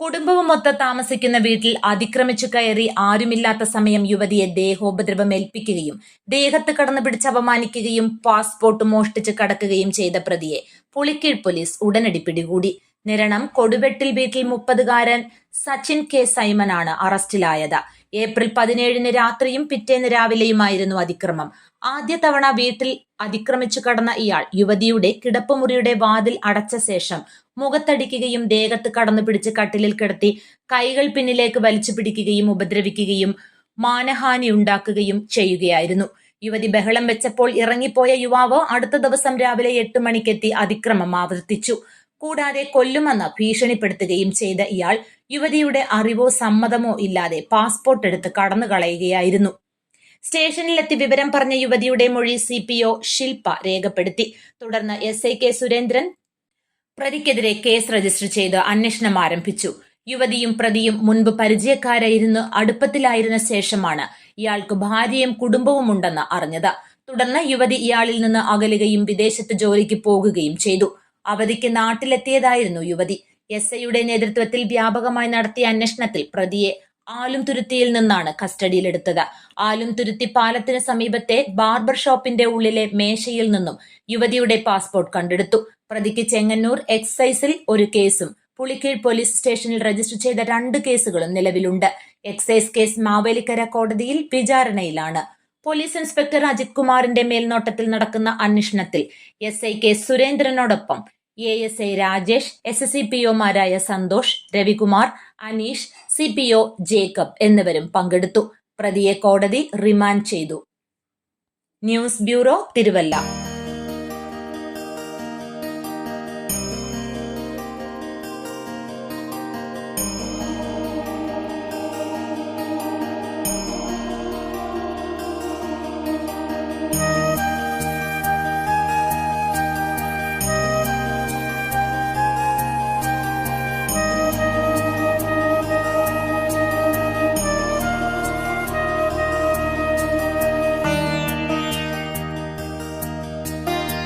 കുടുംബവുമൊത്ത് താമസിക്കുന്ന വീട്ടിൽ അതിക്രമിച്ചു കയറി ആരുമില്ലാത്ത സമയം യുവതിയെ ദേഹോപദ്രവം ഏൽപ്പിക്കുകയും ദേഹത്ത് കടന്നു പിടിച്ച് അപമാനിക്കുകയും പാസ്പോർട്ട് മോഷ്ടിച്ച് കടക്കുകയും ചെയ്ത പ്രതിയെ പുളിക്കീഴ് പോലീസ് ഉടനടി പിടികൂടി. നിരണം കൊടുവെട്ടിൽ വീട്ടിൽ 30-കാരൻ സച്ചിൻ കെ സൈമനാണ് അറസ്റ്റിലായത്. ഏപ്രിൽ 17 രാത്രിയും പിറ്റേന്ന് രാവിലെയുമായിരുന്നു അതിക്രമം. ആദ്യ തവണ വീട്ടിൽ അതിക്രമിച്ചു കടന്ന ഇയാൾ യുവതിയുടെ കിടപ്പുമുറിയുടെ വാതിൽ അടച്ച ശേഷം മുഖത്തടിക്കുകയും ദേഹത്ത് കടന്നു പിടിച്ച് കട്ടിലിൽ കിടത്തി കൈകൾ പിന്നിലേക്ക് വലിച്ചു പിടിക്കുകയും ഉപദ്രവിക്കുകയും മാനഹാനി ഉണ്ടാക്കുകയും ചെയ്യുകയായിരുന്നു. യുവതി ബഹളം വെച്ചപ്പോൾ ഇറങ്ങിപ്പോയ യുവാവ് അടുത്ത ദിവസം രാവിലെ 8 മണിക്കെത്തി അതിക്രമം ആവർത്തിച്ചു. കൂടാതെ കൊല്ലുമെന്ന് ഭീഷണിപ്പെടുത്തുകയും ചെയ്ത ഇയാൾ യുവതിയുടെ അറിവോ സമ്മതമോ ഇല്ലാതെ പാസ്പോർട്ട് എടുത്ത് കടന്നു കളയുകയായിരുന്നു. സ്റ്റേഷനിലെത്തി വിവരം പറഞ്ഞ യുവതിയുടെ മൊഴി CPO ശില്പ രേഖപ്പെടുത്തി. തുടർന്ന് SI കെ സുരേന്ദ്രൻ പ്രതിക്കെതിരെ കേസ് രജിസ്റ്റർ ചെയ്ത് അന്വേഷണം ആരംഭിച്ചു. യുവതിയും പ്രതിയും മുൻപ് പരിചയക്കാരായിരുന്ന് അടുപ്പത്തിലായിരുന്ന ശേഷമാണ് ഇയാൾക്ക് ഭാര്യയും കുടുംബവും ഉണ്ടെന്ന് അറിഞ്ഞത്. തുടർന്ന് യുവതി ഇയാളിൽ നിന്ന് അകലുകയും വിദേശത്ത് ജോലിക്ക് പോകുകയും ചെയ്തു. അവധിക്ക് നാട്ടിലെത്തിയതായിരുന്നു യുവതി. SIയുടെ നേതൃത്വത്തിൽ വ്യാപകമായി നടത്തിയ അന്വേഷണത്തിൽ പ്രതിയെ ആലുംതുരുത്തിയിൽ നിന്നാണ് കസ്റ്റഡിയിലെടുത്തത്. ആലുംതുരുത്തി പാലത്തിന് സമീപത്തെ ബാർബർ ഷോപ്പിന്റെ ഉള്ളിലെ മേശയിൽ നിന്നും യുവതിയുടെ പാസ്പോർട്ട് കണ്ടെടുത്തു. പ്രതിക്ക് ചെങ്ങന്നൂർ എക്സൈസിൽ ഒരു കേസും പുളിക്കീഴ് പോലീസ് സ്റ്റേഷനിൽ രജിസ്റ്റർ ചെയ്ത 2 കേസുകളും നിലവിലുണ്ട്. എക്സൈസ് കേസ് മാവേലിക്കര കോടതിയിൽ വിചാരണയിലാണ്. പോലീസ് ഇൻസ്പെക്ടർ അജിത് കുമാറിന്റെ മേൽനോട്ടത്തിൽ നടക്കുന്ന അന്വേഷണത്തിൽ SI കെ സുരേന്ദ്രനോടൊപ്പം ASI രാജേഷ്, SCPOമാരായ സന്തോഷ്, രവികുമാർ, അനീഷ്, CPO ജേക്കബ് എന്നിവരും പങ്കെടുത്തു. പ്രതിയെ കോടതി റിമാൻഡ് ചെയ്തു. News bureau, Thiruvalla.